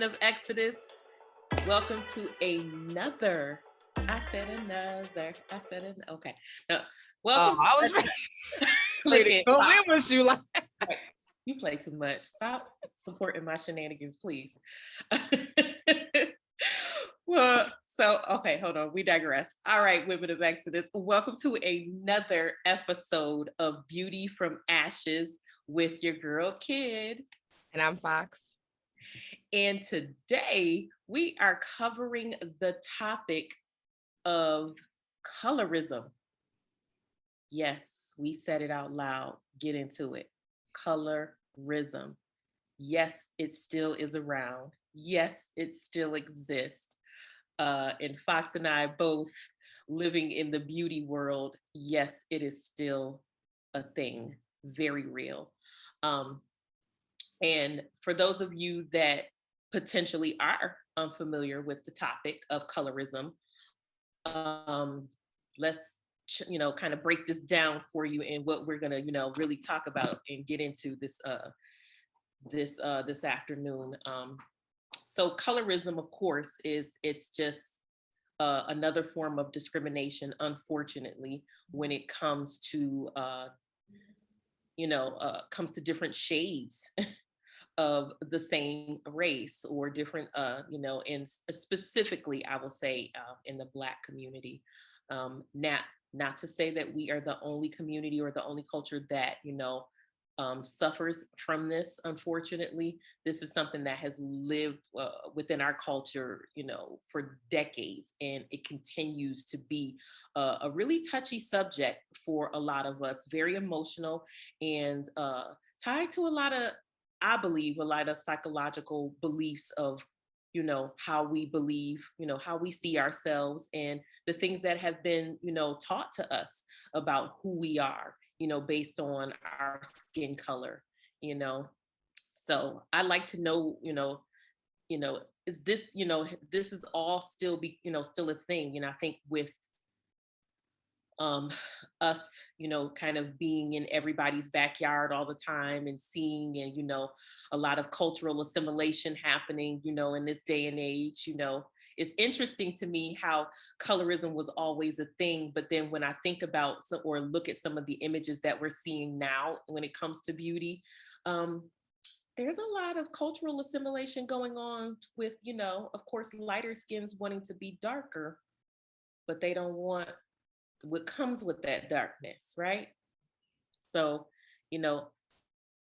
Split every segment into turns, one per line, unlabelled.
of Exodus. Welcome to another. Okay. No, welcome
I
to.
was
Look
ready to
at
go in with you. Like,
you play too much. Stop supporting my shenanigans, please. Well, so okay, hold on. We digress. All right, women of Exodus. Welcome to another episode of Beauty from Ashes with your girl Kid.
and I'm Fox.
And today we are covering the topic of colorism. Yes, we said it out loud. Get into it. Colorism. Yes, it still is around. Yes, it still exists. And Fox and I both living in the beauty world. Yes, it is still a thing, very real. Um, and for those of you that potentially are unfamiliar with the topic of colorism, let's kind of break this down for you and what we're gonna really talk about and get into this afternoon. So colorism, of course, it's just another form of discrimination, unfortunately, when it comes to comes to different shades of the same race or different in specifically I will say in the Black community. Not to say that we are the only community or the only culture that suffers from this. Unfortunately, this is something that has lived within our culture for decades, and it continues to be a really touchy subject for a lot of us, very emotional and tied to a lot of, I believe, a lot of psychological beliefs of how we believe, how we see ourselves, and the things that have been taught to us about who we are, based on our skin color. So I like to know, is this, this is all still be, still a thing. I think with um us kind of being in everybody's backyard all the time and seeing, and a lot of cultural assimilation happening in this day and age. It's interesting to me how colorism was always a thing, but then when I think about or look at some of the images that we're seeing now when it comes to beauty, um there's a lot of cultural assimilation going on with, of course, lighter skins wanting to be darker, but they don't want what comes with that darkness, right? So, you know,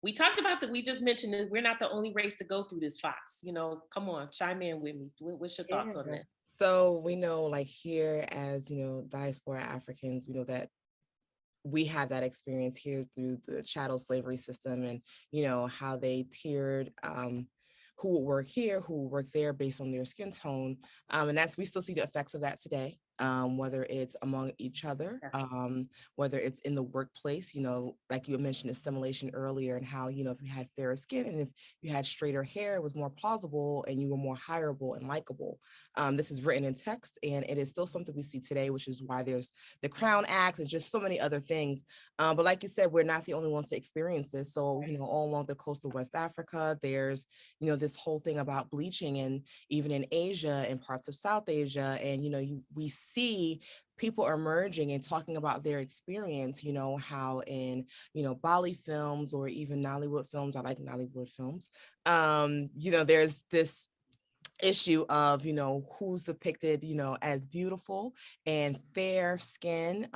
we talked about that. We just mentioned that we're not the only race to go through this, Fox. Come on, chime in with me. What's your thoughts on
yeah.
this?
So we know, like here, as diaspora Africans, we know that we had that experience here through the chattel slavery system, and how they tiered who would work here, who would work there based on their skin tone, and that's we still see the effects of that today. Whether it's among each other, whether it's in the workplace, like you mentioned assimilation earlier, and how, if you had fairer skin and if you had straighter hair, it was more plausible and you were more hireable and likable. This is written in text, and it is still something we see today, which is why there's the Crown Act and just so many other things. But like you said, we're not the only ones to experience this. So, all along the coast of West Africa, there's, this whole thing about bleaching, and even in Asia and parts of South Asia. And, we see people emerging and talking about their experience, how in, Bali films or even Nollywood films, I like Nollywood films, there's this issue of who's depicted as beautiful and fair skin,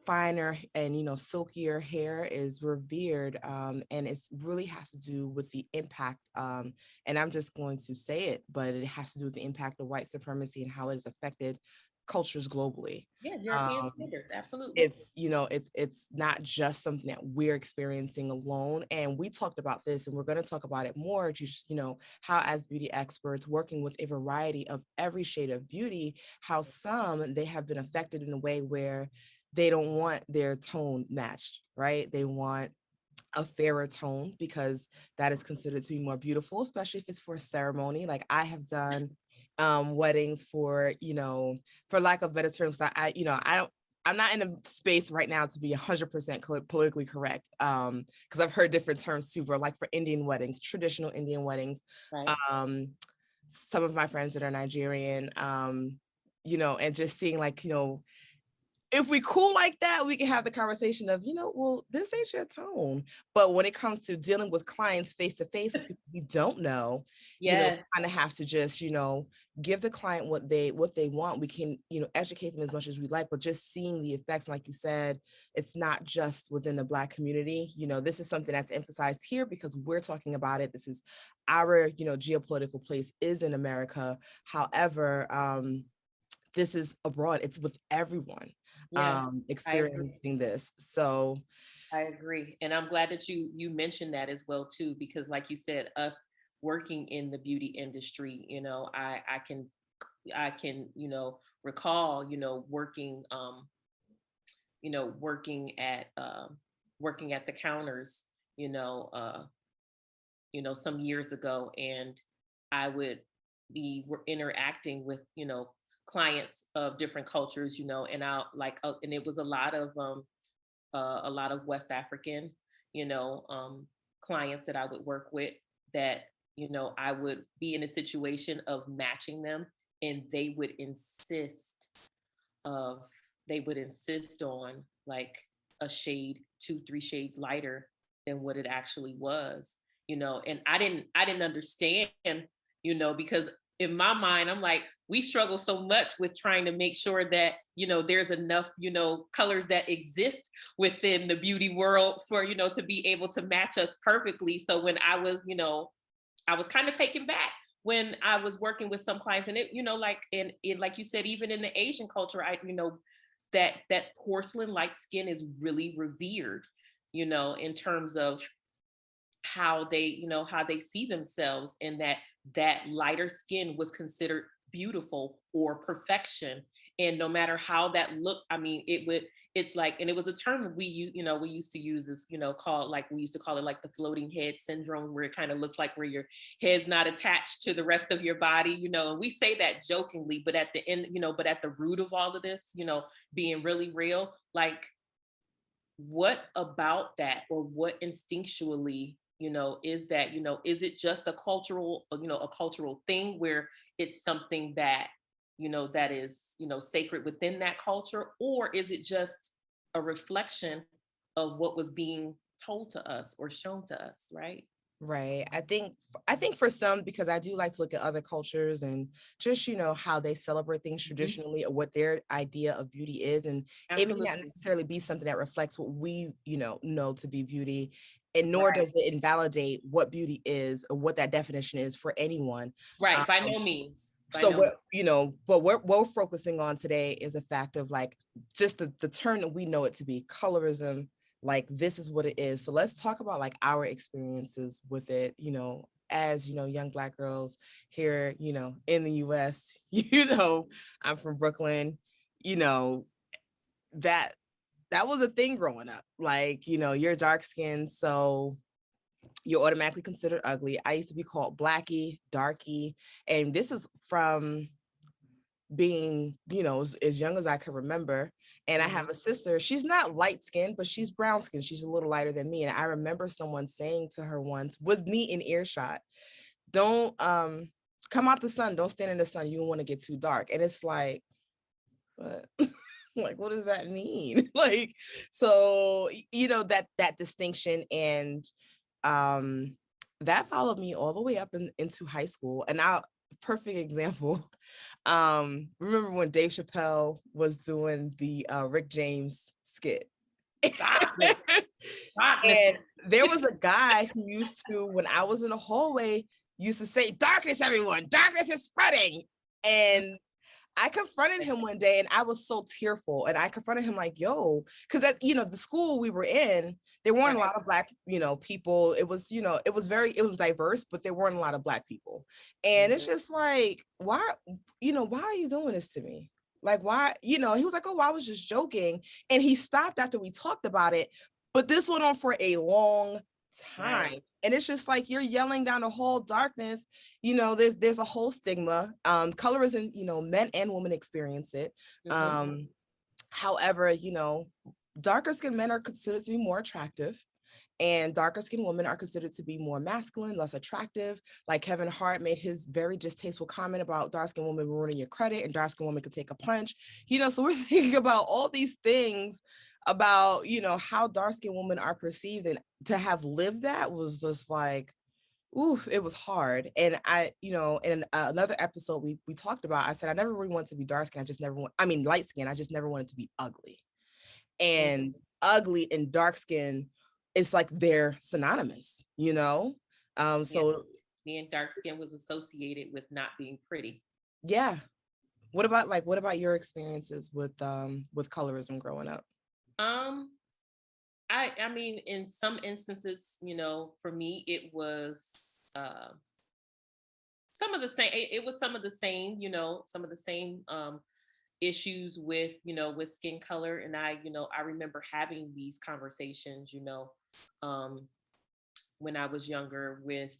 finer and silkier hair is revered, and it really has to do with the impact, and I'm just going to say it, but it has to do with the impact of white supremacy and how it has affected cultures globally.
Yeah, European standards, absolutely.
It's not just something that we're experiencing alone, and we talked about this, and we're going to talk about it more, just how, as beauty experts working with a variety of every shade of beauty, how some they have been affected in a way where they don't want their tone matched, right? They want a fairer tone because that is considered to be more beautiful, especially if it's for a ceremony. Like I have done weddings for, for lack of better terms, I don't I'm not in a space right now to be 100% politically correct, because I've heard different terms too, for like for Indian weddings, traditional Indian weddings.
Right.
Um, some of my friends that are Nigerian, and just seeing like, if we cool like that, we can have the conversation of, well, this ain't your tone. But when it comes to dealing with clients face to face with people we don't know,
Yes.
kind of have to just, give the client what they want. We can, educate them as much as we like, but just seeing the effects, like you said, it's not just within the Black community. This is something that's emphasized here because we're talking about it. This is our, geopolitical place is in America. However, this is abroad. It's with everyone
Yeah. I agree.
experiencing this. So
I agree. And I'm glad that you mentioned that as well too, because like you said, us working in the beauty industry, I can recall, working at the counters, you know, uh, some years ago, and I would be interacting with, clients of different cultures, and and it was a lot of West African, you know, um, clients that I would work with that, I would be in a situation of matching them, and of they would insist on like a shade, 2, 3 shades lighter than what it actually was, and I didn't understand, because in my mind, I'm like, we struggle so much with trying to make sure that, there's enough, colors that exist within the beauty world for, to be able to match us perfectly. So when I was kind of taken back when I was working with some clients, and like you said, even in the Asian culture, that porcelain like skin is really revered, in terms of how they see themselves, and that lighter skin was considered beautiful or perfection. And no matter how that looked, I mean, it's like, and it was a term we used to use, this, called, like, we used to call it like the floating head syndrome, where it kind of looks like where your head's not attached to the rest of your body, and we say that jokingly, but at the end, but at the root of all of this, being really real, like, what about that, or what instinctually, is that, is it just a cultural, a cultural thing where it's something that, that is, sacred within that culture, or is it just a reflection of what was being told to us or shown to us, right?
right. I think for some, because I do like to look at other cultures and just, how they celebrate things
Mhm.
traditionally, or what their idea of beauty is. And it may not
Absolutely.
necessarily be something that reflects what we, know to be beauty. And nor
Right.
does it invalidate what beauty is or what that definition is for anyone.
Right.
Um,
By no means. By
so
no means.
but what we're focusing on today is a fact of like just the term that we know it to be, colorism. Like, this is what it is. So let's talk about like our experiences with it, as young Black girls here, in the US. I'm from Brooklyn. you know that that was a thing growing up. Like, you're dark skinned, so you're automatically considered ugly. I used to be called Blackie, Darky, and this is from being, as young as I can remember. And I
Mhm.
have a sister, she's not light skinned, but she's brown skinned. She's a little lighter than me. And I remember someone saying to her once, with me in earshot, don't come out the sun, don't stand in the sun, you don't want to get too dark. And it's like, what? Like, what does that mean? Like, so, that distinction. And um that followed me all the way up into high school. And now, perfect example, remember when Dave Chappelle was doing the Rick James skit?
Stop it. Stop, Miss.
And there was a guy who used to, when I was in the hallway, used to say, darkness, everyone, darkness is spreading. And I confronted him one day, and I was so tearful. And I confronted him like, yo, because at, the school we were in, there weren't a
Right.
lot of Black, people. It was, it was diverse, but there weren't a lot of Black people. And it's
Mhm.
just like, why are you doing this to me? Like, why, he was like, oh, I was just joking. And he stopped after we talked about it. But this went on for a long
Right.
time. And it's just like, you're yelling down the hall, darkness. There's a whole stigma. Colorism, men and women experience it.
Mhm.
Um, However, darker skinned men are considered to be more attractive, and darker skinned women are considered to be more masculine, less attractive. Like Kevin Hart made his very distasteful comment about dark skinned women ruining your credit, and dark skinned women could take a punch. So we're thinking about all these things about, how dark skinned women are perceived, and to have lived that was just like, ooh, it was hard. And in another episode we talked about, I said I never really wanted to be dark skinned. Light skinned. I just never wanted to be ugly.
Mhm.
And ugly and dark skin, it's like they're synonymous.
Yeah,
So
being dark skin was associated with not being pretty.
yeah. What about your experiences with colorism growing up?
Um, I mean, in some instances, for me, it was some of the same. It was some of the same, some of the same issues with, with skin color, and I remember having these conversations, um, when I was younger with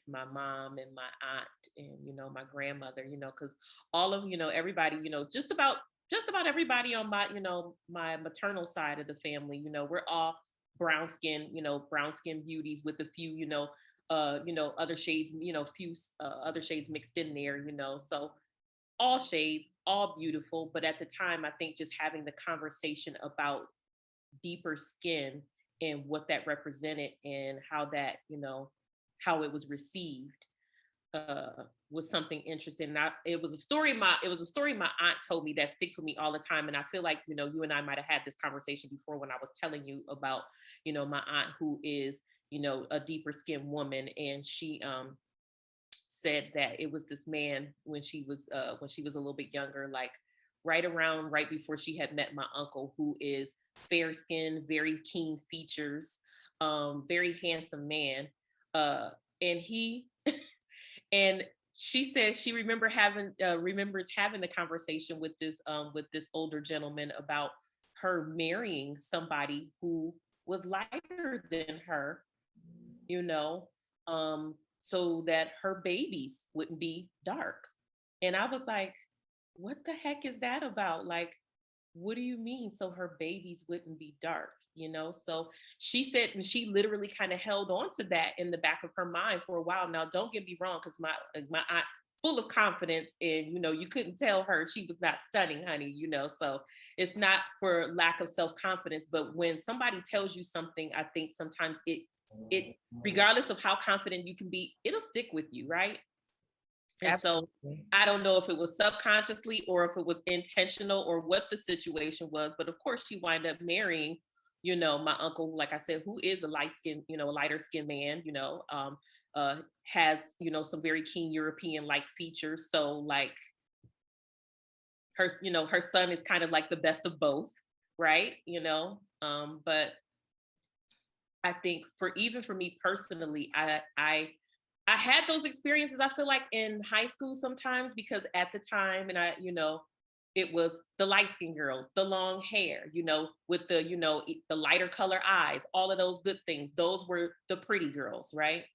my mom and my aunt and my grandmother, because all of everybody, just about everybody on my my maternal side of the family, we're all brown skin beauties with a few other shades, few other shades mixed in there, so all shades, all beautiful. But at the time, I think just having the conversation about deeper skin and what that represented and how that how it was received was something interesting. And it was a story my aunt told me that sticks with me all the time. And I feel like you and I might have had this conversation before when I was telling you about my aunt who is a deeper skinned woman, and she said that it was this man when she was a little bit younger, like right before she had met my uncle, who is fair skinned, very keen features, very handsome man. And he and she said she remembers having the conversation with this older gentleman about her marrying somebody who was lighter than her, you know, so that her babies wouldn't be dark. And I was like, what the heck is that about? Like, what do you mean? So her babies wouldn't be dark, So she said, and she literally kind of held on to that in the back of her mind for a while. Now, don't get me wrong, because my aunt, full of confidence, and you couldn't tell her she was not stunning, honey. So it's not for lack of self confidence, but when somebody tells you something, I think sometimes it regardless of how confident you can be, it'll stick with you, right? And so
Absolutely.
I don't know if it was subconsciously or if it was intentional or what the situation was, but of course she wind up marrying, my uncle, like I said, who is a light skin, a lighter skinned man, has, some very keen European like features. So like her son is kind of like the best of both, right? But I think for me personally, I had those experiences, I feel like, in high school sometimes, because at the time, and it was the light skinned girls, the long hair, with the, the lighter color eyes, all of those good things. Those were the pretty girls, right?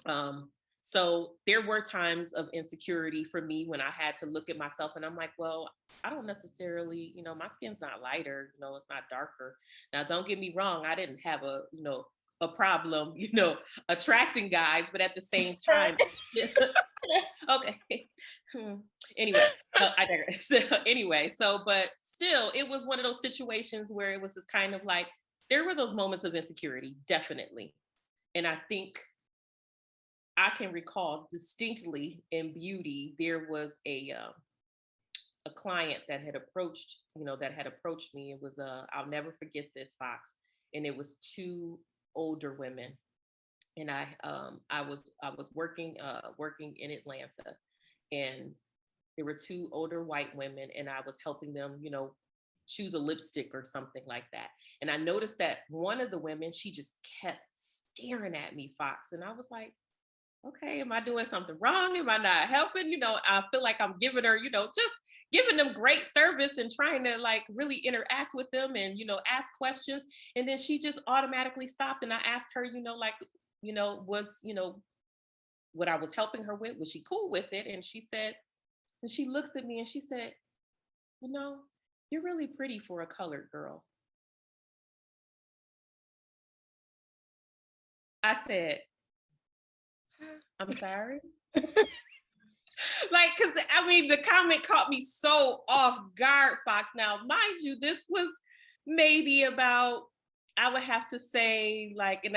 Um, so there were times of insecurity for me when I had to look at myself and I'm like, well, I don't necessarily, my skin's not lighter, it's not darker. Now, don't get me wrong, I didn't have a problem, attracting guys, but at the same time, okay. Hmm. Anyway, I digress. Anyway, but still, it was one of those situations where it was just kind of like there were those moments of insecurity, definitely. And I think I can recall distinctly in beauty, there was a client that had approached me. It was I'll never forget this, Fox, and it was two older women, and I was working in Atlanta, and there were two older white women, and I was helping them, choose a lipstick or something like that. And I noticed that one of the women, she just kept staring at me, Fox, and I was like, okay, am I doing something wrong? Am I not helping? I feel like I'm giving her, just giving them great service and trying to like really interact with them and, ask questions. And then she just automatically stopped. And I asked her, like, was, what I was helping her with, was she cool with it? And she said, and she looks at me and she said, you know, you're really pretty for a colored girl. I said, I'm sorry. Like, because I mean, the comment caught me so off guard, Fox. Now, mind you, this was maybe about, I would have to say, like, and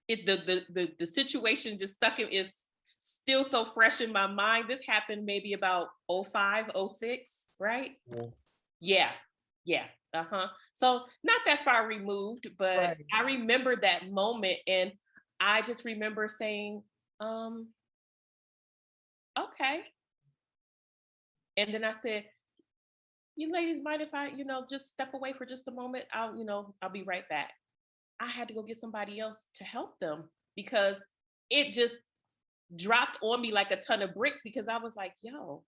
it, the situation just stuck in, is still so fresh in my mind. This happened maybe about 05, 06, right?
Yeah.
Yeah, yeah. Uh-huh. So not that far removed, but
Right.
I remember that moment, and I just remember saying, um, okay. And then I said, you ladies mind if I, just step away for just a moment? I'll be right back. I had to go get somebody else to help them because it just dropped on me like a ton of bricks, because I was like, yo,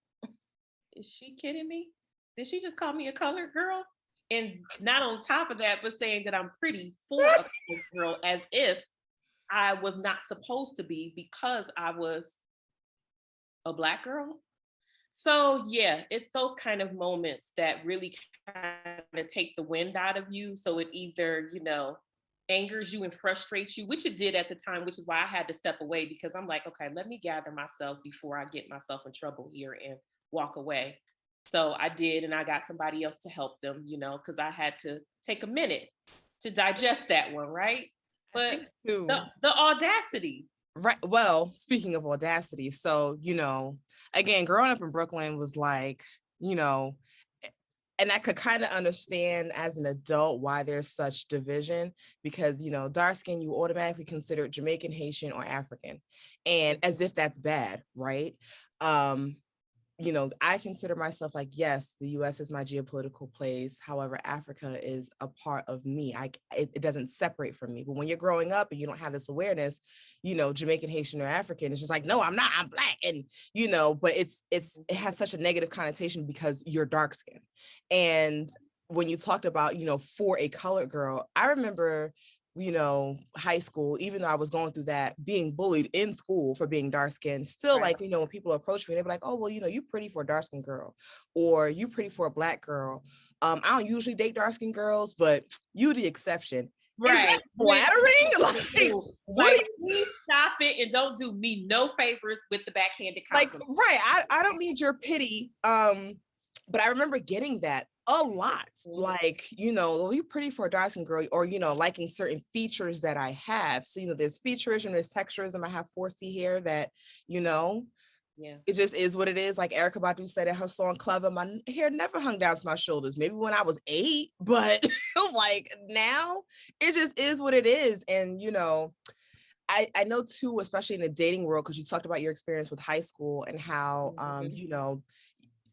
is she kidding me? Did she just call me a colored girl? And not on top of that, but saying that I'm pretty for a colored girl, as if I was not supposed to be because I was a black girl. So yeah, it's those kind of moments that really kind of take the wind out of you. So it either, angers you and frustrates you, which it did at the time, which is why I had to step away, because I'm like, okay, let me gather myself before I get myself in trouble here and walk away. So I did, and I got somebody else to help them, because I had to take a minute to digest that one, right?
I
But
think
the
too.
the audacity.
Right. Well, speaking of audacity, so, again, growing up in Brooklyn was like, you know, and I could kind of understand as an adult why there's such division because, dark skin, you automatically consider Jamaican, Haitian, or African, and as if that's bad, right? Um, I consider myself like, yes, the US is my geopolitical place. However, Africa is a part of me. It doesn't separate from me. But when you're growing up and you don't have this awareness, Jamaican, Haitian, or African, it's just like, no, I'm not, I'm black. And, but it has such a negative connotation because you're dark skinned. And when you talked about, for a colored girl, I remember high school, even though I was going through that, being bullied in school for being dark skinned, still
Right.
like, when people approach me, they're like, oh, well, you pretty for a dark skinned girl, or you pretty for a black girl. I don't usually date dark skinned girls, but you the exception. Is that
Right.
flattering? Like, what
Like,
are you
please stop it and don't do me no favors with the backhanded
like?
compliment.
Right. I don't need your pity. But I remember getting that a lot.
Mhm.
Like, well, you're pretty for a dark skin girl, or liking certain features that I have. So, there's featurism, there's texturism. I have 4C hair that, you know,
Yeah.
it just is what it is. Like Erykah Badu said in her song Clever, my hair never hung down to my shoulders. Maybe when I was 8, but like now it just is what it is. And I know too, especially in the dating world, because you talked about your experience with high school and how
Mhm.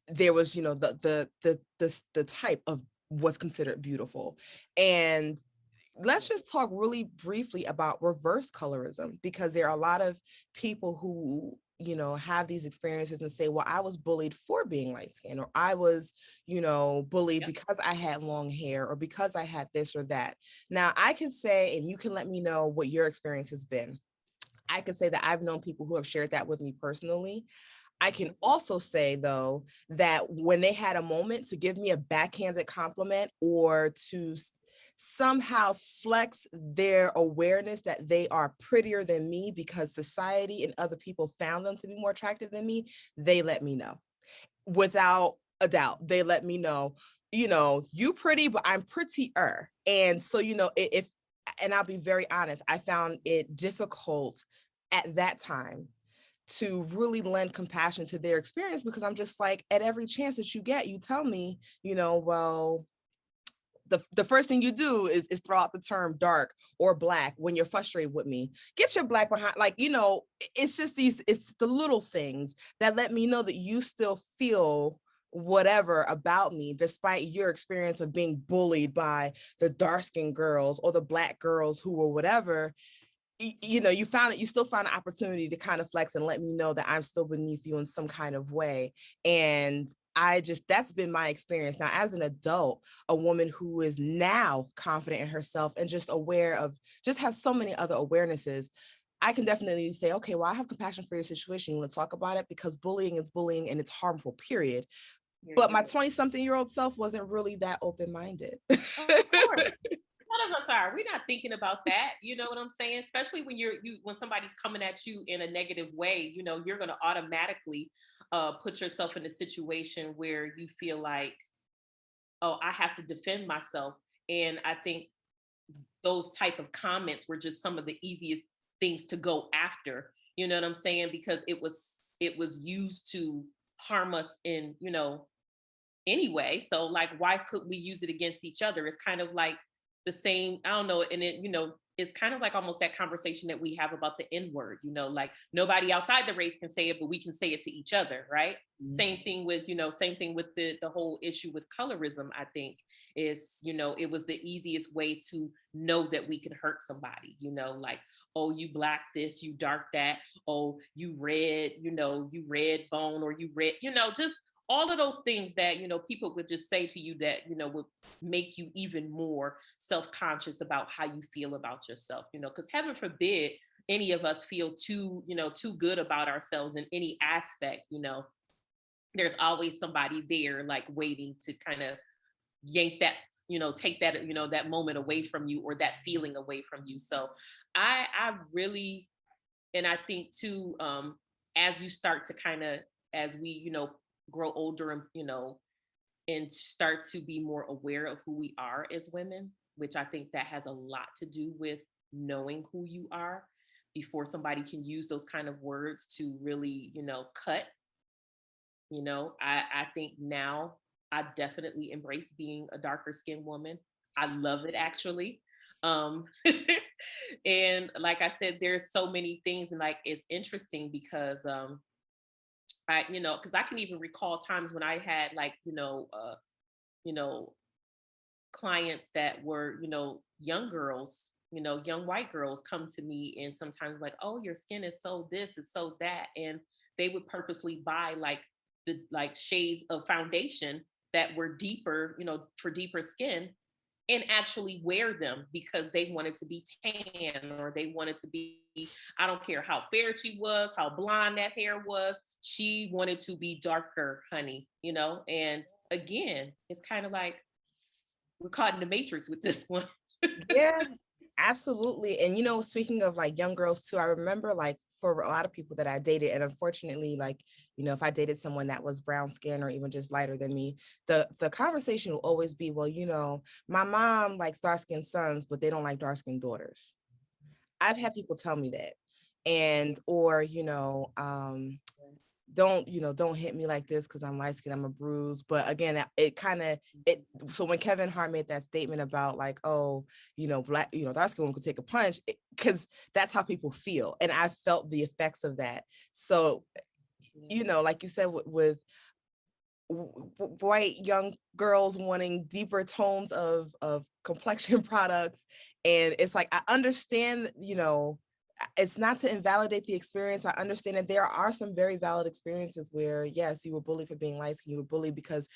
there was the type of what's considered beautiful. And let's just talk really briefly about reverse colorism, because there are a lot of people who have these experiences and say, well, I was bullied for being light skinned, or I was bullied
Yep.
because I had long hair, or because I had this or that. Now I can say, and you can let me know what your experience has been. I could say that I've known people who have shared that with me personally. I can
Mhm.
also say, though, that when they had a moment to give me a backhanded compliment, or to somehow flex their awareness that they are prettier than me because society and other people found them to be more attractive than me, they let me know. Without a doubt, they let me know, you pretty, but I'm prettier. And so, if, and I'll be very honest, I found it difficult at that time to really lend compassion to their experience, because I'm just like, at every chance that you get, you tell me, well, the first thing you do is throw out the term dark or black when you're frustrated with me. Get your black behind, like, it's just it's the little things that let me know that you still feel whatever about me, despite your experience of being bullied by the dark skinned girls or the black girls who were whatever. You still found an opportunity to kind of flex and let me know that I'm still beneath you in some kind of way. And that's been my experience. Now, as an adult, a woman who is now confident in herself and just aware of, just has so many other awarenesses, I can definitely say, okay, well, I have compassion for your situation. You want to talk about it, because bullying is bullying and it's harmful, period.
hear
But
you.
my 20-something-year-old self wasn't really that open-minded.
Oh, of course. None of us are. We're not thinking about that. You know what I'm saying? Especially when when somebody's coming at you in a negative way, you're gonna automatically put yourself in a situation where you feel like, oh, I have to defend myself. And I think those type of comments were just some of the easiest things to go after. You know what I'm saying? Because it was used to harm us in, anyway. So like, why could we use it against each other? It's kind of like the same, I don't know. And it's kind of like almost that conversation that we have about the N word, like nobody outside the race can say it, but we can say it to each other. Right. Same thing with the whole issue with colorism. I think is, it was the easiest way to know that we could hurt somebody, like, oh, you black this, you dark that, oh, you red, you red bone, or you red, just all of those things that people would just say to you that would make you even more self-conscious about how you feel about yourself, because heaven forbid any of us feel too good about ourselves in any aspect. There's always somebody there like waiting to kind of yank that, take that, that moment away from you, or that feeling away from you. So I really, and I think too, as you start to kind of, as we grow older, and and start to be more aware of who we are as women, which I think that has a lot to do with knowing who you are before somebody can use those kind of words to really cut. I think now I definitely embrace being a darker skinned woman. I love it, actually. um and like I said, there's so many things, and like it's interesting because because I can even recall times when I had like you know clients that were young girls, young white girls, come to me and sometimes like, oh, your skin is so this, it's so that, and they would purposely buy like the like shades of foundation that were deeper, for deeper skin, and actually wear them because they wanted to be tan, or they wanted to be, I don't care how fair she was, how blonde that hair was, she wanted to be darker, honey, and again, it's kind of like we're caught in the matrix with this one.
Yeah, absolutely. And speaking of like young girls too, I remember like for a lot of people that I dated, and unfortunately, like, if I dated someone that was brown skin or even just lighter than me, the conversation will always be, well, my mom likes dark skinned sons, but they don't like dark skinned daughters. I've had people tell me that. And or, don't hit me like this because I'm light skinned, I'm a bruise. But again, it kind of it so when Kevin Hart made that statement about like, oh, black, dark skinned woman could take a punch, because that's how people feel. And I felt the effects of that. So, like you said, with white young girls wanting deeper tones of complexion products, and it's like, I understand, it's not to invalidate the experience. I understand that there are some very valid experiences where, yes, you were bullied for being light skinned, you were bullied because,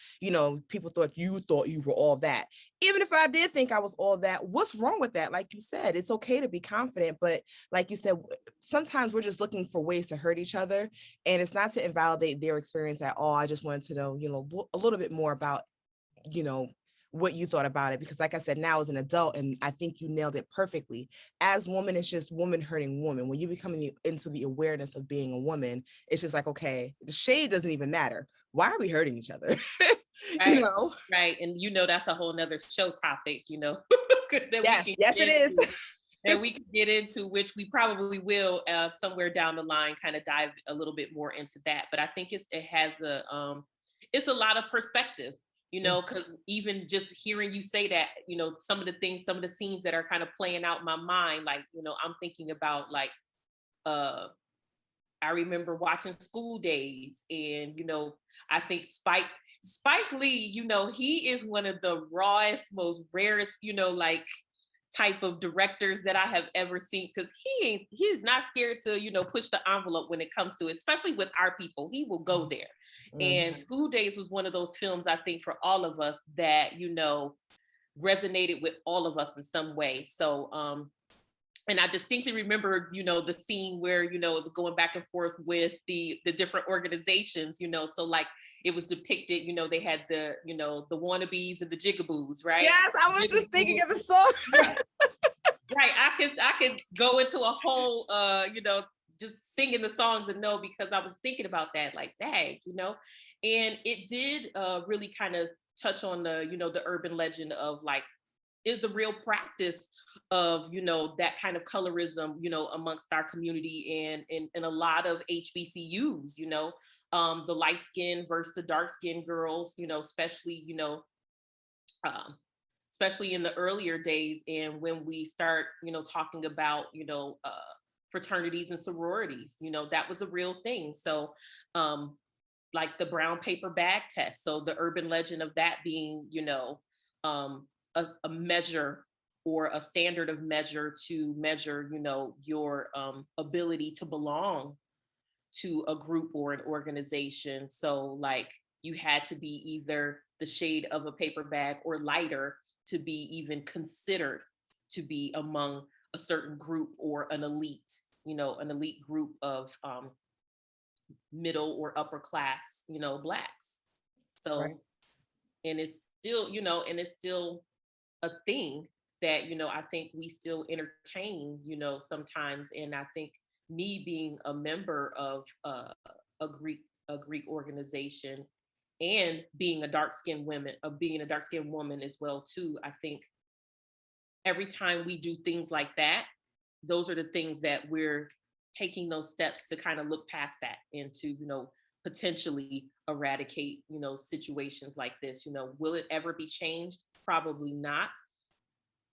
people thought you were all that. Even if I did think I was all that, what's wrong with that? Like you said, it's okay to be confident, but like you said, sometimes we're just looking for ways to hurt each other, and it's not to invalidate their experience at all. I just wanted to know, a little bit more about, you know, what you thought about it, because like I said, now as an adult, and I think you nailed it perfectly. As woman, it's just woman hurting woman. When you become into the awareness of being a woman, it's just like, okay, the shade doesn't even matter. Why are we hurting each other? you
Right,
know
right. And that's a whole nother show topic, that we
yes,
can
yes,
get
it is.
into, which we probably will somewhere down the line kind of dive a little bit more into that. But I think it has it's a lot of perspective, because even just hearing you say that, some of the things, some of the scenes that are kind of playing out in my mind, like, I'm thinking about like, uh I remember watching School Days, and I think Spike Lee, he is one of the rawest, most rarest, like type of directors that I have ever seen, because he's not scared to push the envelope when it comes to it, especially with our people. He will go there. And School Days was one of those films, I think, for all of us that resonated with all of us in some way. So and I distinctly remember, the scene where, it was going back and forth with the different organizations, so like it was depicted, they had the wannabes and the jigaboos, right?
Yes, I was just thinking
Jigaboos,
of the song.
right, right. I could go into a whole just singing the songs and know, because I was thinking about that, like, dang, and it did really kind of touch on the urban legend of like, is a real practice of that kind of colorism amongst our community, and in a lot of HBCUs, the light skin versus the dark skin girls, um, especially in the earlier days, and when we start talking about fraternities and sororities, that was a real thing. So um like the brown paper bag test. So the urban legend of that being, a measure or a standard of measure to measure, your ability to belong to a group or an organization. So like you had to be either the shade of a paper bag or lighter to be even considered to be among a certain group or an elite group of middle or upper class, blacks.
Right.
So, and it's still a thing that, I think we still entertain, sometimes. And I think me being a member of a Greek organization, and being a being a dark skinned woman as well too, I think every time we do things like that, those are the things that we're taking those steps to kind of look past that, and to potentially eradicate situations like this. Will it ever be changed? Probably not.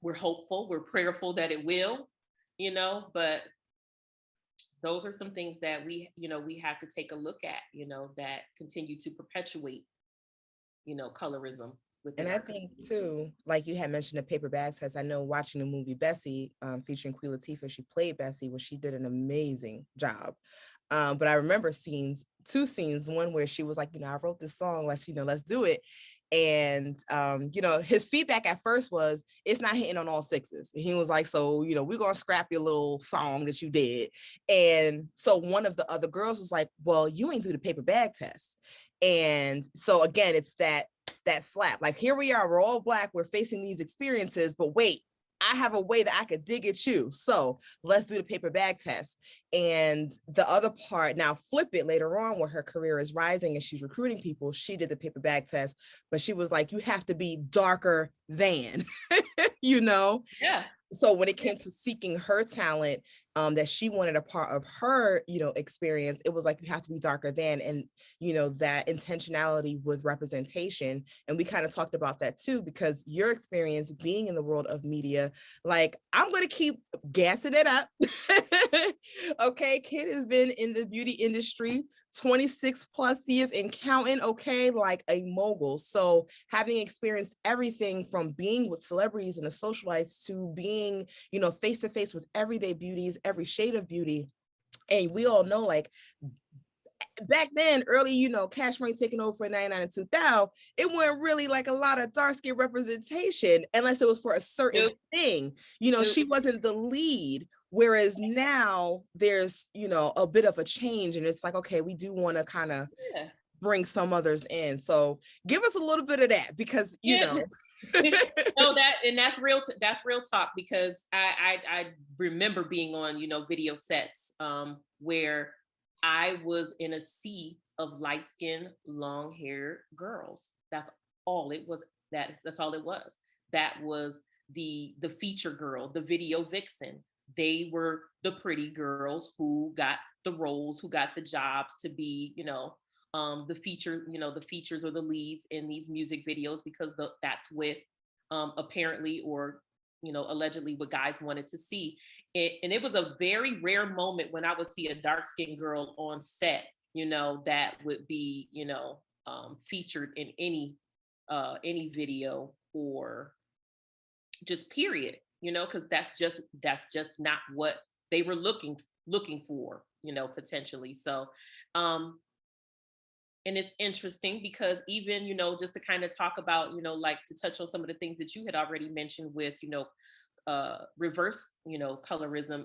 We're hopeful, we're prayerful that it will, but those are some things that we have to take a look at, that continue to perpetuate colorism
And
within
I
our
think
community.
too, like you had mentioned the paper bag test. I know watching the movie Bessie, featuring Queen Latifah, she played Bessie, where she did an amazing job. But I remember two scenes, one where she was like, I wrote this song, let's do it. And his feedback at first was, it's not hitting on all sixes. And he was like, so, we're gonna scrap your little song that you did. And so one of the other girls was like, well, you ain't do the paper bag test. And so again, it's that slap. Like, here we are, we're all black, we're facing these experiences, but wait, I have a way that I could dig at you. So let's do the paper bag test. And the other part, now flip it later on where her career is rising and she's recruiting people, she did the paper bag test, but she was like, you have to be darker than, you know?
Yeah.
So when it
Yeah.
came to seeking her talent, that she wanted a part of her, experience, it was like, you have to be darker than, and that intentionality with representation. And we kind of talked about that too, because your experience being in the world of media, like, I'm going to keep gassing it up. Okay, kid has been in the beauty industry 26 plus years and counting, okay, like a mogul. So having experienced everything from being with celebrities and the socialites to being, face to face with everyday beauties, every shade of beauty. And we all know, like, back then, early, Cash Money taking over for 99 and 2000, it wasn't really like a lot of dark skin representation unless it was for a certain
Nope.
thing.
Nope.
She wasn't the lead. Whereas now there's, a bit of a change, and it's like, okay, we do want to kind of
Yeah.
bring some others in. So give us a little bit of that, because,
Yeah. No, that's real. That's real talk, because I remember being on video sets where I was in a sea of light skinned, long haired girls. That's all it was. That's all it was. That was the feature girl, the video vixen. They were the pretty girls who got the roles, who got the jobs to be, the features or the leads in these music videos, because that's with apparently, or allegedly, what guys wanted to see. And it was a very rare moment when I would see a dark skinned girl on set, that would be, featured in any video, or just period, because that's just not what they were looking for, potentially. So um and it's interesting because, even just to kind of talk about, like, to touch on some of the things that you had already mentioned with reverse, colorism,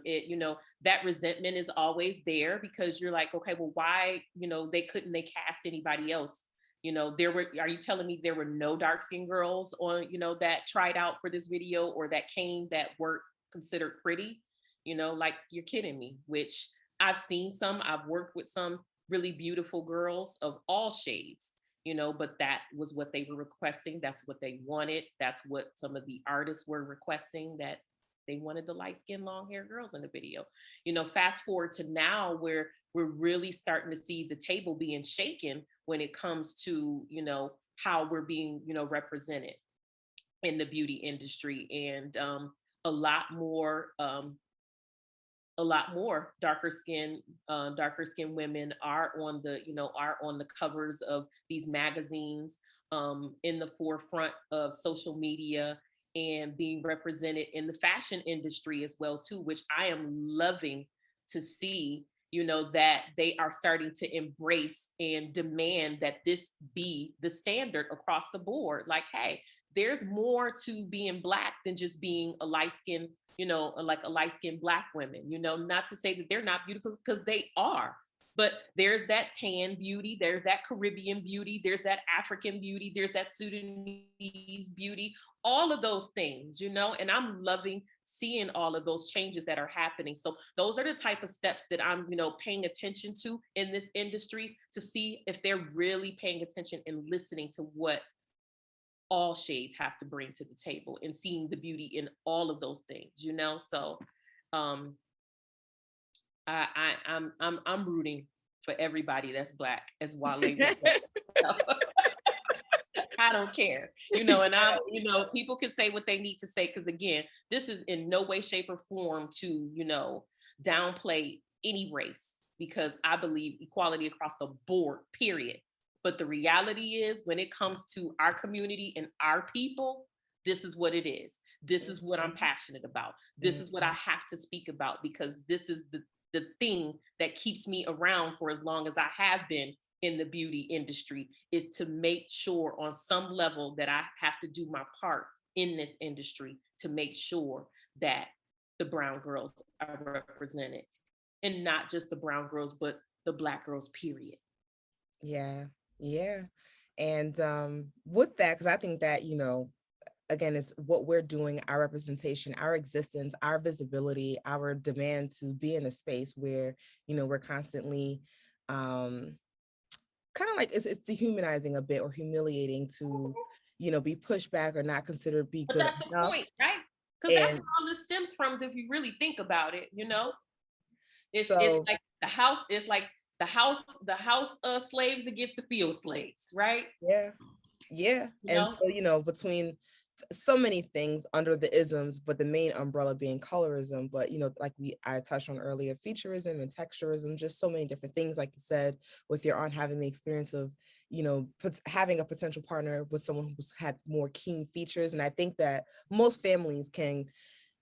that resentment is always there because you're like, okay, well, why, they cast anybody else? Are you telling me there were no dark skinned girls on, that tried out for this video or that came that weren't considered pretty? Like you're kidding me, which I've seen some, I've worked with some really beautiful girls of all shades, but that was what they were requesting. That's what they wanted. That's what some of the artists were requesting, that they wanted the light skinned, long haired girls in the video. Fast forward to now where we're really starting to see the table being shaken when it comes to, how we're being, represented in the beauty industry. And a lot more a lot more darker skinned women are on the are on the covers of these magazines, in the forefront of social media, and being represented in the fashion industry as well too, which I am loving to see, that they are starting to embrace and demand that this be the standard across the board. Like, hey, there's more to being black than just being a light skinned, like a light skinned black women, not to say that they're not beautiful, because they are. But there's that tan beauty, there's that Caribbean beauty, there's that African beauty, there's that Sudanese beauty, all of those things, and I'm loving seeing all of those changes that are happening. So those are the type of steps that I'm, paying attention to in this industry, to see if they're really paying attention and listening to what all shades have to bring to the table, and seeing the beauty in all of those things. So um I'm rooting for everybody that's black, as Wale would say. I don't care, and I, people can say what they need to say, because again, this is in no way, shape, or form to, downplay any race, because I believe equality across the board, period. But the reality is, when it comes to our community and our people, this is what it is. This is what I'm passionate about. This is what I have to speak about, because this is the thing that keeps me around for as long as I have been in the beauty industry, is to make sure on some level that I have to do my part in this industry to make sure that the brown girls are represented, and not just the brown girls, but the black girls, period.
Yeah, yeah. And with that, because I think that, again, it's what we're doing, our representation, our existence, our visibility, our demand to be in a space where, we're constantly kind of like it's dehumanizing a bit, or humiliating to, be pushed back or not considered be
But
good
that's the
enough.
point, right? Because that's
And
where all this stems from, if you really think about it. It's
so,
like the house, it's like the house slaves against the field slaves, right?
yeah, yeah.
You
And
know,
so, between so many things under the isms, but the main umbrella being colorism. But, like I touched on earlier, featureism and texturism, just so many different things, like you said, with your aunt having the experience of, having a potential partner with someone who's had more keen features. And I think that most families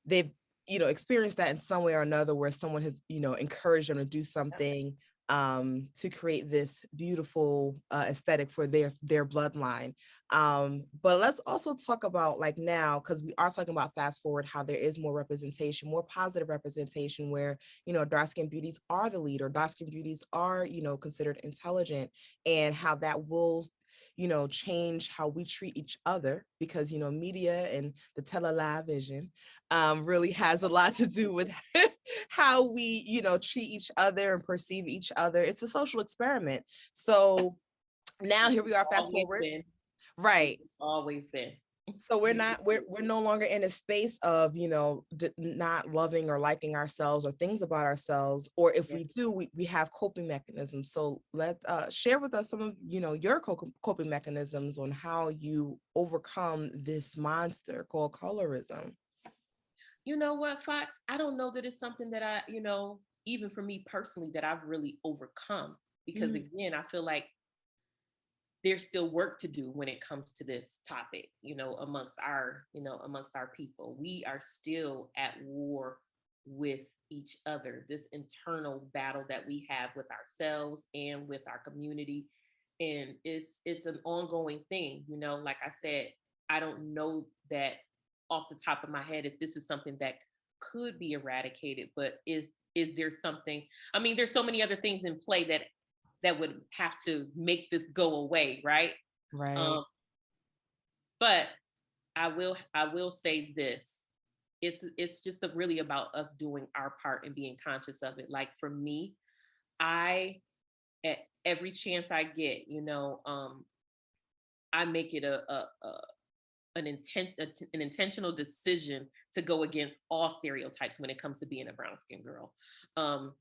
they've experienced that in some way or another, where someone has encouraged them to do something to create this beautiful aesthetic for their bloodline. But let's also talk about, like, now, because we are talking about fast forward, how there is more representation, more positive representation, where dark skin beauties are the lead, or dark skin beauties are considered intelligent, and how that will change how we treat each other, because media and the television really has a lot to do with how we treat each other and perceive each other. It's a social experiment. So now here we are, fast
always
forward,
been,
right?
always been.
So we're no longer in a space of not loving or liking ourselves or things about ourselves, or if
Yeah.
we do, we have coping mechanisms. So let share with us some of your coping mechanisms on how you overcome this monster called colorism.
You know what, Fox? I don't know that it's something that I, even for me personally, that I've really overcome, because
Mm.
again, I feel like there's still work to do when it comes to this topic, amongst our people. We are still at war with each other, this internal battle that we have with ourselves and with our community. And it's an ongoing thing, like I said, I don't know that off the top of my head if this is something that could be eradicated, but is there something, I mean, there's so many other things in play that would have to make this go away, right?
Right.
Um, but I will say this. It's just really about us doing our part and being conscious of it. Like for me, I at every chance I get, I make it an intentional decision to go against all stereotypes when it comes to being a brown skinned girl. Um,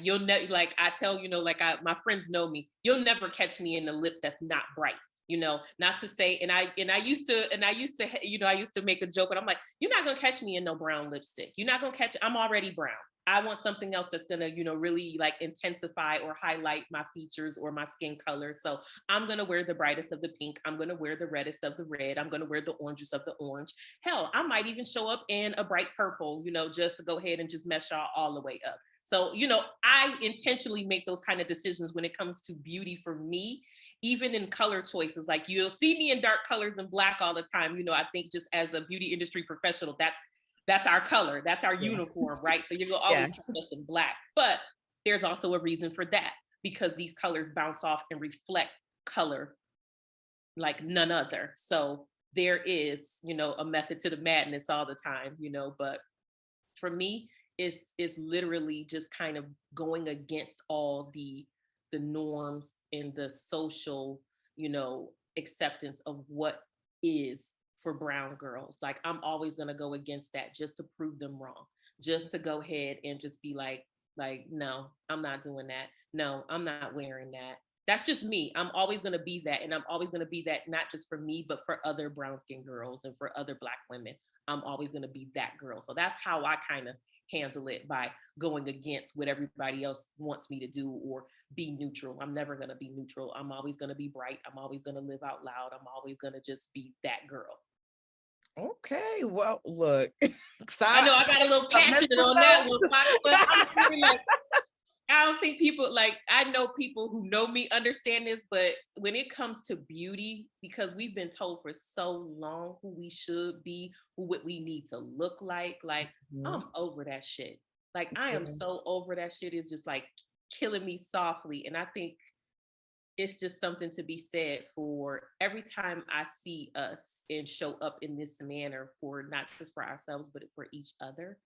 you'll never, like I tell, like my friends know me, you'll never catch me in a lip that's not bright. Not to say, I used to make a joke, but I'm like, you're not gonna catch me in no brown lipstick. You're not gonna catch, I'm already brown. I want something else that's gonna, really like intensify or highlight my features or my skin color. So I'm gonna wear the brightest of the pink. I'm gonna wear the reddest of the red. I'm gonna wear the orangest of the orange. Hell, I might even show up in a bright purple, just to go ahead and just mess y'all all the way up. So, I intentionally make those kind of decisions when it comes to beauty for me, even in color choices. Like you'll see me in dark colors and black all the time. I think just as a beauty industry professional, that's our color, that's our
Yeah.
uniform, right? So you're gonna always
Yes.
catch us in black. But there's also a reason for that, because these colors bounce off and reflect color like none other. So there is, a method to the madness all the time, but for me, it's literally just kind of going against all the norms and the social, acceptance of what is for brown girls. Like I'm always gonna go against that just to prove them wrong, just to go ahead and just be like, no, I'm not doing that. No, I'm not wearing that. That's just me. I'm always going to be that. And I'm always going to be that, not just for me, but for other brown skinned girls and for other Black women. I'm always going to be that girl. So that's how I kind of handle it, by going against what everybody else wants me to do or be neutral. I'm never going to be neutral. I'm always going to be bright. I'm always going to live out loud. I'm always going to just be that girl.
Okay, well, look,
I know I got a little passionate on that one, but I'm very like, I don't think people, like, I know people who know me understand this, but when it comes to beauty, because we've been told for so long who we should be, what we need to look like
Mhm.
I'm over that shit. Like I am
Yeah.
so over that shit. It's just like killing me softly. And I think it's just something to be said for every time I see us and show up in this manner, for not just for ourselves, but for each other.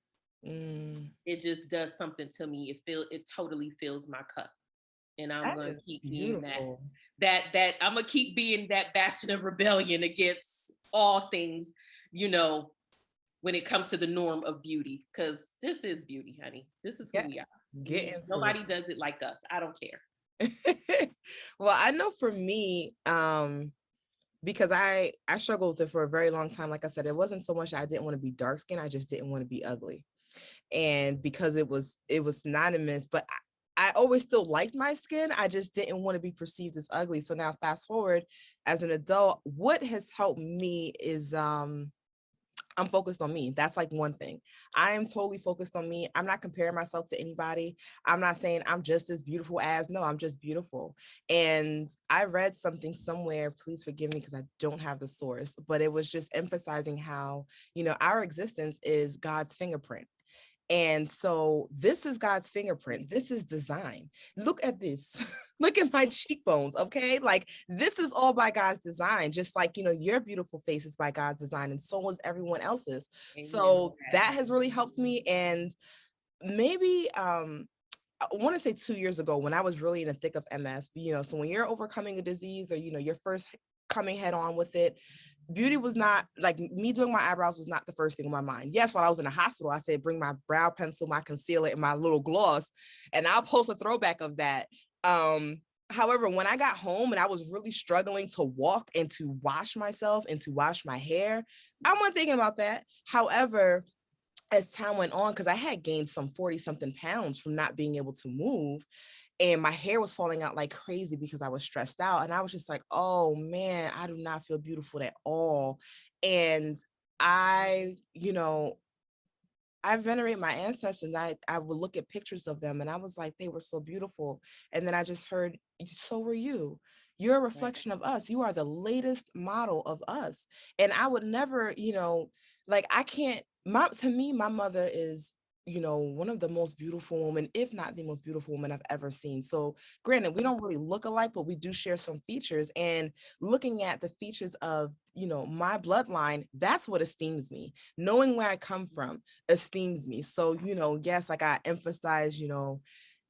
Mm,
It just does something to me. It totally fills my cup. And I'm
that
gonna
is
keep being
beautiful.
that I'm gonna keep being that bastion of rebellion against all things, you know, when it comes to the norm of beauty. Cause this is beauty, honey. This is who
Yeah,
we are.
get into it.
Nobody does it like us. I don't care.
Well, I know for me, because I struggled with it for a very long time. Like I said, it wasn't so much I didn't want to be dark skinned, I just didn't want to be ugly. And because it was synonymous, but I always still liked my skin. I just didn't want to be perceived as ugly. So now fast forward as an adult, what has helped me is I'm focused on me. That's like one thing. I am totally focused on me. I'm not comparing myself to anybody. I'm not saying I'm just as beautiful as, no, I'm just beautiful. And I read something somewhere, please forgive me because I don't have the source, but it was just emphasizing how, our existence is God's fingerprint. And so this is God's fingerprint. This is design. Look at this. Look at my cheekbones. Okay. Like this is all by God's design. Just like, your beautiful face is by God's design, and so is everyone else's.
Amen to
So
that.
that has really helped me. And maybe I want to say 2 years ago when I was really in the thick of MS, so when you're overcoming a disease, or, you're first coming head on with it, beauty was not like me doing my eyebrows was not the first thing on my mind. Yes, while I was in the hospital, I said, bring my brow pencil, my concealer, and my little gloss, and I'll post a throwback of that. However, when I got home and I was really struggling to walk and to wash myself and to wash my hair, I wasn't thinking about that. However, as time went on, because I had gained some 40 something pounds from not being able to move, and my hair was falling out like crazy because I was stressed out. And I was just like, oh man, I do not feel beautiful at all. And I, I venerate my ancestors. I would look at pictures of them and I was like, they were so beautiful. And then I just heard, so were you. You're a
Right.
reflection of us. You are the latest model of us. And I would never, like I can't, to me, my mother is, one of the most beautiful women, if not the most beautiful woman I've ever seen. So granted, we don't really look alike, but we do share some features. And looking at the features of, my bloodline, that's what esteems me. Knowing where I come from esteems me. So, yes, like I emphasize,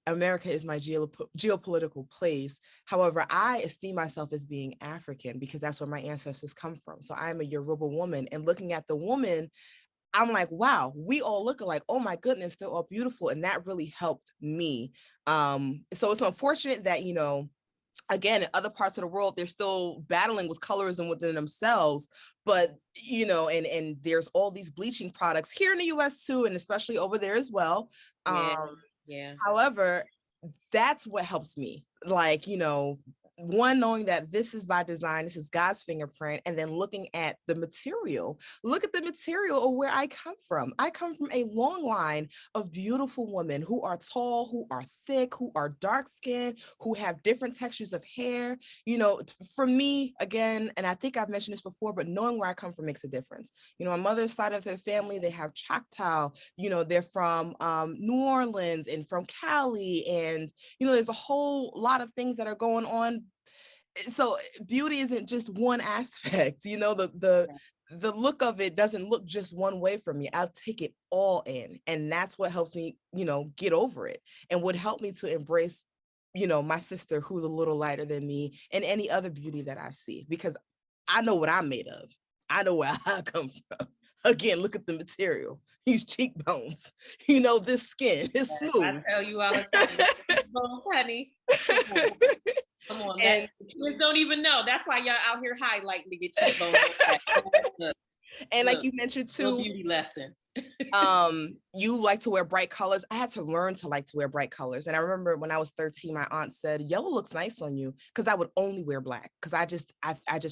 America is my geopolitical place. However, I esteem myself as being African because that's where my ancestors come from. So I'm a Yoruba woman, and looking at the woman, I'm like, wow, we all look alike. Oh my goodness, they're all beautiful. And that really helped me. So it's unfortunate that, again, in other parts of the world, they're still battling with colorism within themselves. But, and there's all these bleaching products here in the US too, and especially over there as well.
Yeah. Yeah.
However, that's what helps me. Like, one, knowing that this is by design, this is God's fingerprint, and then looking at the material. Look at the material of where I come from. I come from a long line of beautiful women who are tall, who are thick, who are dark skinned, who have different textures of hair. For me, again, and I think I've mentioned this before, but knowing where I come from makes a difference. My mother's side of their family, they have Choctaw, they're from New Orleans and from Cali, and there's a whole lot of things that are going on. So beauty isn't just one aspect. The look of it doesn't look just one way for me. I'll take it all in, and that's what helps me get over it, and would help me to embrace my sister who's a little lighter than me, and any other beauty that I see, because I know what I'm made of. I know where I come from. Again, look at the material. These cheekbones, this skin is
Yes, I
smooth.
tell you all the time, cheekbones, honey. Come on. Come on. That
And
the kids don't even know. That's why y'all out here highlighting to get cheekbones. Look,
and like
look,
you mentioned
little
too,
beauty lesson.
you like to wear bright colors. I had to learn to like to wear bright colors. And I remember when I was 13, my aunt said, yellow looks nice on you, because I would only wear black, because I just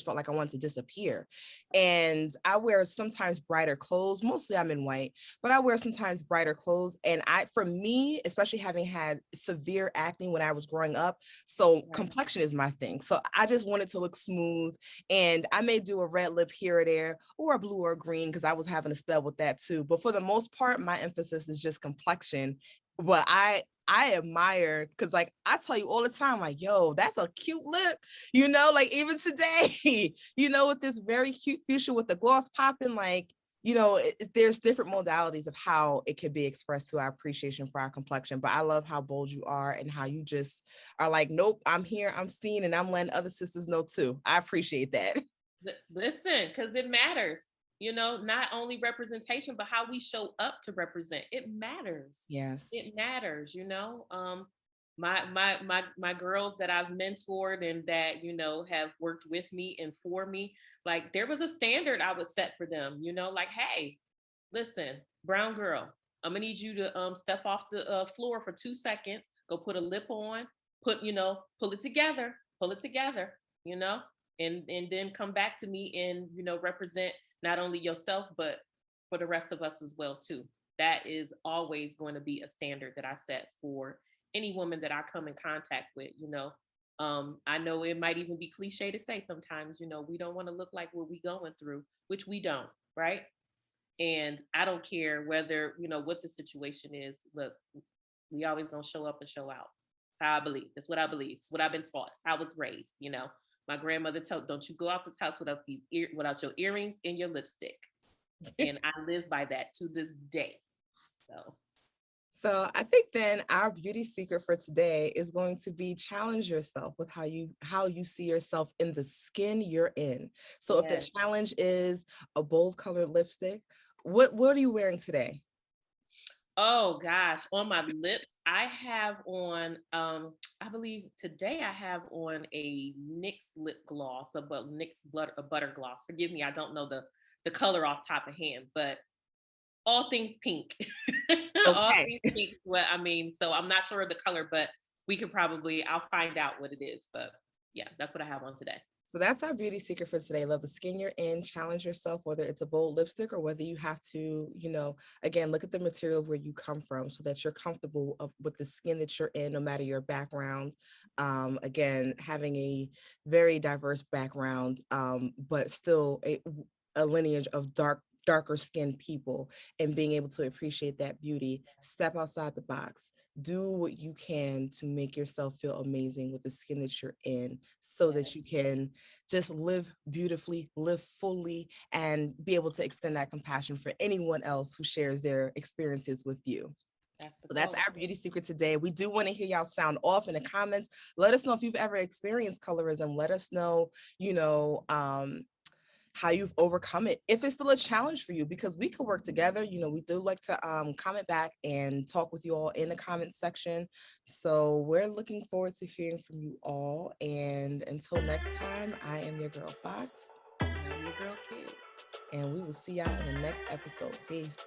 felt like I wanted to disappear. And I wear sometimes brighter clothes. Mostly I'm in white, but I wear sometimes brighter clothes. And for me, especially having had severe acne when I was growing up, so
Right.
complexion is my thing. So I just wanted to look smooth, and I may do a red lip here or there, or a blue or a green, because I was having a spell with that too. But for the most part, my emphasis is just complexion. But I admire, because like I tell you all the time, like, yo, that's a cute lip, like even today, with this very cute fuchsia with the gloss popping, like, there's different modalities of how it could be expressed to our appreciation for our complexion. But I love how bold you are, and how you just are like, nope, I'm here, I'm seen, and I'm letting other sisters know too. I appreciate that.
Listen, because it matters. Not only representation, but how we show up to represent. It matters.
Yes.
It matters. My girls that I've mentored and that have worked with me and for me, like there was a standard I would set for them. Like, hey, listen, brown girl, I'm gonna need you to step off the floor for 2 seconds. Go put a lip on. Pull it together. Pull it together. You know, and then come back to me and represent not only yourself but for the rest of us as well too. That is always going to be a standard that I set for any woman that I come in contact with. I know it might even be cliche to say sometimes, we don't want to look like what we going through, which we don't, right? And I don't care whether what the situation is. Look, we always gonna show up and show out. How I believe. That's what I believe. It's what I've been taught. It's how I was raised. My grandmother told, "Don't you go out this house without without your earrings and your lipstick." And I live by that to this day. So
So I think then our beauty secret for today is going to be challenge yourself with how you see yourself in the skin you're in. So if the
yeah.
challenge is a bold colored lipstick, what are you wearing today?
Oh gosh, on my lips, I have on. I believe today I have on a NYX lip gloss, a butter gloss. Forgive me, I don't know the color off top of hand, but all things pink. All
Okay.
things pink. Well, I mean, so I'm not sure of the color, but I'll find out what it is. But Yeah, that's what I have on today.
So that's our beauty secret for today. Love the skin you're in, challenge yourself, whether it's a bold lipstick or whether you have to, again, look at the material where you come from so that you're comfortable with the skin that you're in, no matter your background. Again, having a very diverse background, but still a lineage of darker skinned people, and being able to appreciate that beauty, step outside the box, do what you can to make yourself feel amazing with the skin that you're in, so
Yeah,
that you can just live beautifully, live fully, and be able to extend that compassion for anyone else who shares their experiences with you.
that's the
So that's
quote.
our beauty secret today. We do want to hear y'all sound off in the comments. Let us know if you've ever experienced colorism. Let us know, how you've overcome it, if it's still a challenge for you, because we could work together. We do like to comment back and talk with you all in the comment section. So we're looking forward to hearing from you all. And until next time, I am your girl Fox,
And I'm your girl, Kid.
and we will see y'all in the next episode. Peace.